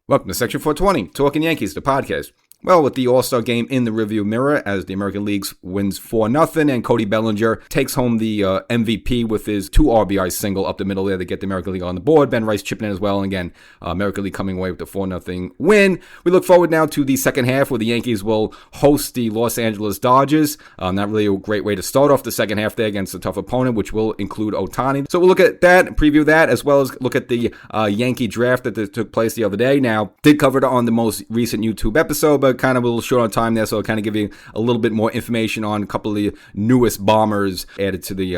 Welcome to Section 420, Talkin Yankees, the podcast. Well, with the All-Star game in the rearview mirror as the American League wins 4-0 and Cody Bellinger takes home the MVP with his 2 RBI single up the middle there to get the American League on the board. Ben Rice chipping in as well. And again, American League coming away with the 4-0 win. We look forward now to the second half where the Yankees will host the Los Angeles Dodgers. Not really a great way to start off the second half there against a tough opponent, which will include Ohtani. So we'll look at that, preview that, as well as look at the Yankee draft that took place the other day. Now, did cover it on the most recent YouTube episode, but kind of a little short on time there, so I'll kind of give you a little bit more information on a couple of the newest bombers added to the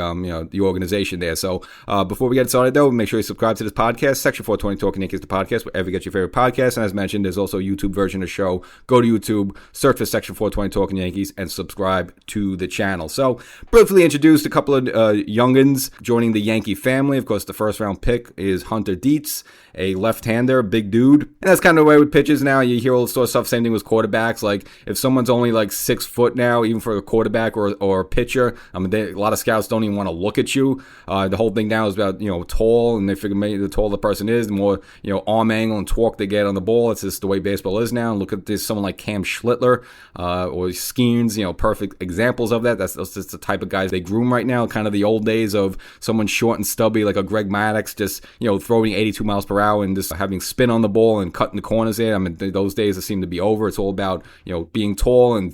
the organization there. So before we get started though, make sure you subscribe to this podcast, Section 420 Talkin Yankees, the podcast, wherever you get your favorite podcast. And as mentioned, there's also a YouTube version of the show. Go to YouTube, search for Section 420 Talkin Yankees, and subscribe to the channel. So briefly introduced a couple of youngins joining the Yankee family. Of course, the first round pick is Hunter Dietz, a left-hander, big dude. And that's kind of the way with pitches now. You hear all the sort of stuff, same thing with quarterbacks. Like, if someone's only like 6 foot now, even for a quarterback or a pitcher, a lot of scouts don't even want to look at you. The whole thing now is about, tall, and they figure maybe the taller the person is, the more, arm angle and torque they get on the ball. It's just the way baseball is now. And look at this, someone like Cam Schlittler or Skeens, perfect examples of that. That's just the type of guys they groom right now. Kind of the old days of someone short and stubby like a Greg Maddux, just, throwing 82 miles per hour and just having spin on the ball and cutting the corners there. Those days seem to be over. It's all about, being tall and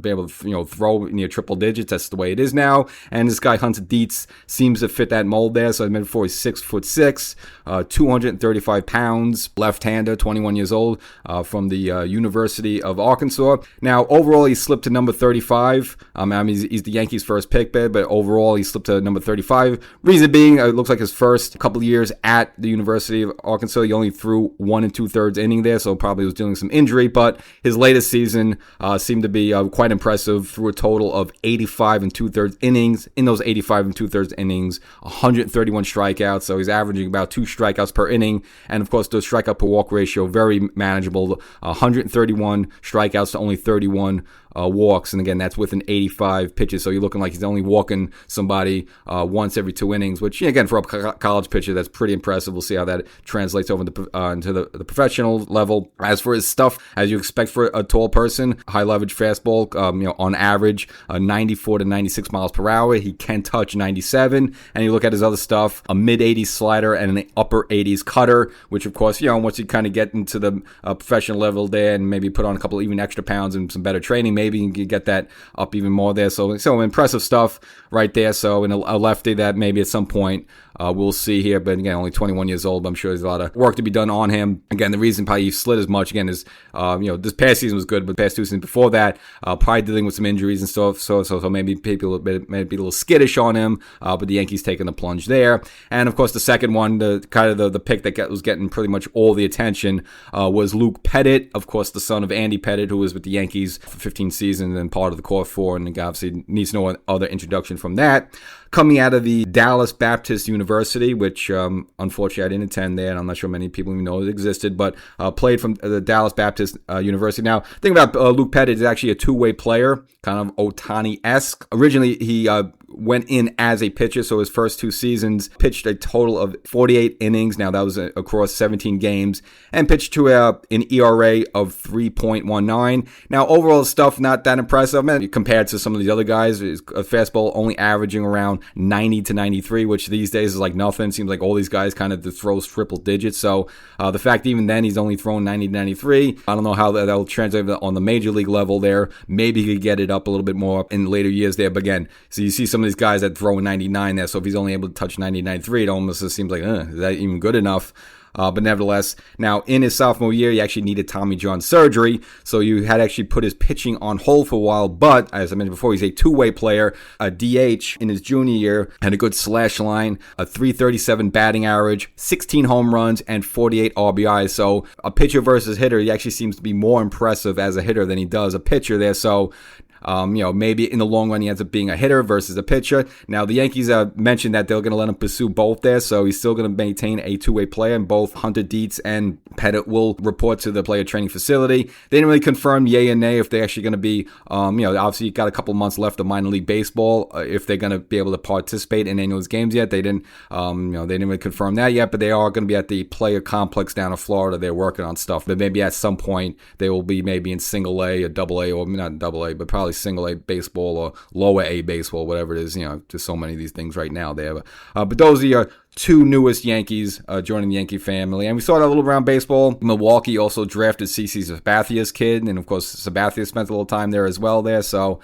be able to, throw near triple digits. That's the way it is now. And this guy, Hunter Dietz, seems to fit that mold there. So I mentioned before, he's 6'6", 235 pounds, left-hander, 21 years old, from the University of Arkansas. Now, overall, he slipped to number 35. He's the Yankees' first pick, but overall, he slipped to number 35. Reason being, it looks like his first couple of years at the University of Arkansas, he only threw 1 2/3 inning there, so probably was dealing with some injury. But his latest season seemed to be quite impressive. Threw a total of 85 2/3 innings. In those 85 2/3 innings, 131 strikeouts. So he's averaging about 2 strikeouts per inning. And of course, the strikeout per walk ratio, very manageable. 131 strikeouts to only 31 walks, and again, that's with an 85 pitches, so you're looking like he's only walking somebody once every 2 innings, which, again, for a college pitcher, that's pretty impressive. We'll see how that translates over into the professional level. As for his stuff, as you expect for a tall person, high leverage fastball, on average, 94 to 96 miles per hour. He can touch 97, and you look at his other stuff, a mid-80s slider and an upper 80s cutter, which, of course, once you kind of get into the professional level there and maybe put on a couple even extra pounds and some better training, maybe you can get that up even more there. So impressive stuff right there. So in a lefty that maybe at some point we'll see here. But again, only 21 years old. But I'm sure there's a lot of work to be done on him. Again, the reason probably he slid as much, again, is, this past season was good, but the past 2 seasons before that, probably dealing with some injuries and stuff. So maybe people may be a little skittish on him. But the Yankees taking the plunge there. And of course, the second one, the pick that was getting pretty much all the attention was Luke Pettit. Of course, the son of Andy Pettit, who was with the Yankees for 15 seasons and part of the core 4, and obviously needs no other introduction from that. Coming out of the Dallas Baptist University, which unfortunately I didn't attend there, and I'm not sure many people even know it existed, but played from the Dallas Baptist University. Now, the thing about Luke Pettit is actually a two-way player, kind of Ohtani-esque. Originally, he went in as a pitcher, so his first 2 seasons pitched a total of 48 innings. Now, that was across 17 games, and pitched to an ERA of 3.19. Now, overall stuff, not that impressive, man, compared to some of the other guys. A fastball only averaging around 90 to 93, which these days is like nothing. Seems like all these guys kind of throws triple digits. So the fact that even then he's only thrown 90 to 93, I don't know how that'll translate on the major league level there. Maybe he could get it up a little bit more in later years there. But again, so you see some of these guys that throw 99 there. So if he's only able to touch 90, 93, it almost just seems like, is that even good enough? But nevertheless, now in his sophomore year, he actually needed Tommy John surgery. So you had actually put his pitching on hold for a while. But as I mentioned before, he's a two-way player, a DH in his junior year, had a good slash line, a 337 batting average, 16 home runs, and 48 RBIs. So a pitcher versus hitter, he actually seems to be more impressive as a hitter than he does a pitcher there. So Maybe in the long run he ends up being a hitter versus a pitcher. Now, the Yankees mentioned that they're going to let him pursue both there, so he's still going to maintain a two-way player, and both Hunter Dietz and Pettit will report to the player training facility. They didn't really confirm yay and nay if they're actually going to be, obviously you got a couple months left of minor league baseball, if they're going to be able to participate in any of those games yet. They didn't really confirm that yet, but they are going to be at the player complex down in Florida. They're working on stuff, but maybe at some point they will be maybe in single A or double A, or not double A, but probably single A baseball or lower A baseball, whatever it is. Just so many of these things right now there. But those are your two newest Yankees joining the Yankee family. And we saw that a little around baseball. Milwaukee also drafted CC Sabathia's kid, and of course Sabathia spent a little time there as well there. So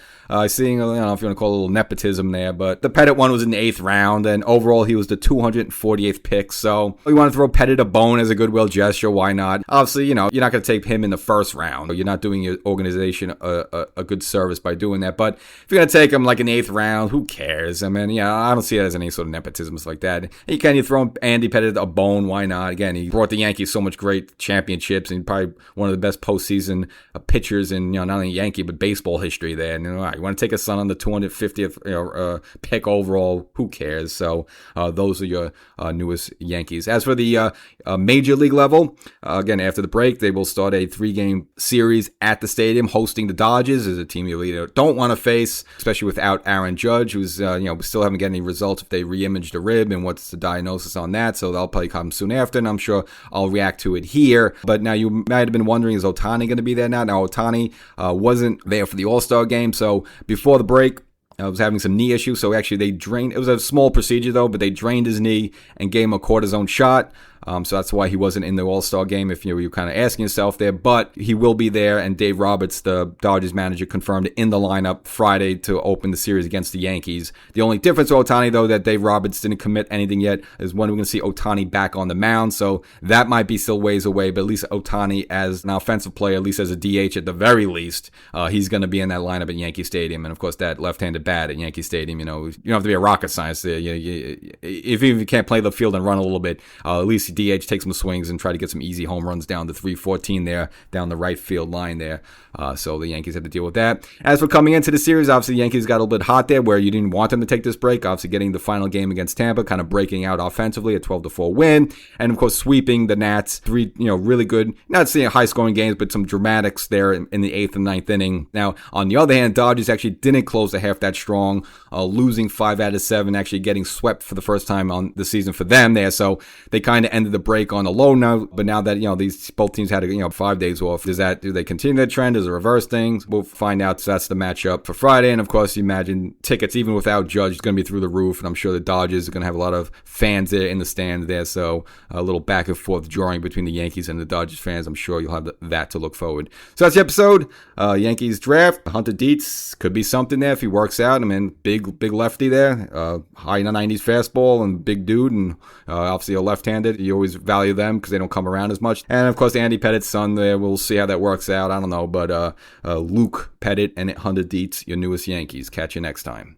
seeing, I don't know if you want to call it a little nepotism there, but the Pettit one was in the 8th round, and overall he was the 248th pick. So we want to throw Pettit a bone as a goodwill gesture. Why not? Obviously, you're not going to take him in the 1st round. You're not doing your organization a good service by doing that. But if you're going to take him like an 8th round, who cares? I mean, I don't see it as any sort of nepotism like that. You throw Andy Pettit a bone? Why not? Again, he brought the Yankees so much great championships, and probably one of the best postseason pitchers in not only Yankee but baseball history there. And you want to take a son on the 250th pick overall? Who cares? So those are your newest Yankees. As for the major league level, again after the break, they will start a 3-game series at the stadium, hosting the Dodgers. Is a team you really don't want to face, especially without Aaron Judge, who's we still haven't got any results if they re-imaged a rib and what's the diagnosis on that. So they'll probably come soon after, and I'm sure I'll react to it here. But now you might have been wondering, is Ohtani going to be there now? Now Ohtani wasn't there for the All-Star game, so before the break, I was having some knee issues, so actually they drained. It was a small procedure though, but they drained his knee and gave him a cortisone shot. So that's why he wasn't in the All-Star game, if you were kind of asking yourself there. But he will be there, and Dave Roberts, the Dodgers manager, confirmed in the lineup Friday to open the series against the Yankees. The only difference with Ohtani, though, that Dave Roberts didn't commit anything yet, is when we're going to see Ohtani back on the mound. So that might be still ways away, but at least Ohtani as an offensive player, at least as a DH at the very least, he's going to be in that lineup at Yankee Stadium. And, of course, that left-handed bat at Yankee Stadium, you don't have to be a rocket scientist there. If you can't play the field and run a little bit, at least DH, take some swings and try to get some easy home runs down the 314 there, down the right field line there. So the Yankees had to deal with that. As for coming into the series, obviously the Yankees got a little bit hot there where you didn't want them to take this break. Obviously getting the final game against Tampa, kind of breaking out offensively, a 12-4 win. And of course sweeping the Nats. 3, really good, not seeing high scoring games, but some dramatics there in the 8th and 9th inning. Now, on the other hand, Dodgers actually didn't close the half that strong, losing 5 out of 7, actually getting swept for the first time on the season for them there. So they kind of ended the break on a low note, but now that these both teams had 5 days off, do they continue that trend? Does it reverse things? We'll find out. So that's the matchup for Friday, and of course you imagine tickets even without Judge is going to be through the roof, and I'm sure the Dodgers are going to have a lot of fans there in the stand there, so a little back and forth drawing between the Yankees and the Dodgers fans. I'm sure you'll have that to look forward. So that's the episode. Yankees draft. Hunter Dietz could be something there if he works out. I mean, big lefty there, high in the 90s fastball, and big dude, and obviously a left-handed. You always value them because they don't come around as much. And of course, Andy Pettit's son there. We'll see how that works out. I don't know, but Luke Pettit and Hunter Dietz, your newest Yankees. Catch you next time.